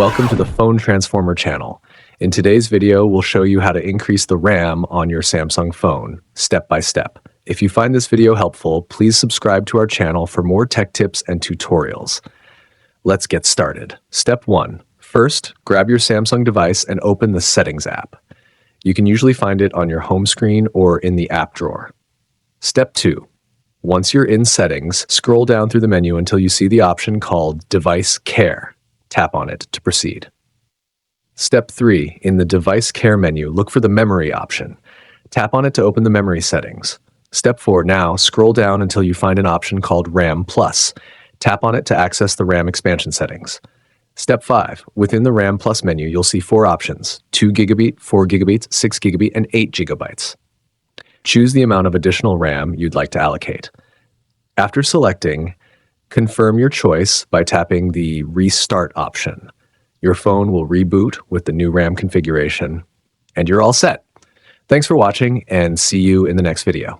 Welcome to the Phone Transformer channel. In today's video, we'll show you how to increase the RAM on your Samsung phone, step by step. If you find this video helpful, please subscribe to our channel for more tech tips and tutorials. Let's get started. Step 1. First, grab your Samsung device and open the Settings app. You can usually find it on your home screen or in the app drawer. Step 2. Once you're in Settings, scroll down through the menu until you see the option called Device Care. Tap on it to proceed. Step 3. In the Device Care menu, look for the Memory option. Tap on it to open the memory settings. Step 4. Now, scroll down until you find an option called RAM Plus. Tap on it to access the RAM expansion settings. Step 5. Within the RAM Plus menu, you'll see 4 options: 2 GB, 4 GB, 6 GB, and 8 GB. Choose the amount of additional RAM you'd like to allocate. After selecting, confirm your choice by tapping the Restart option. Your phone will reboot with the new RAM configuration, and you're all set. Thanks for watching, and see you in the next video.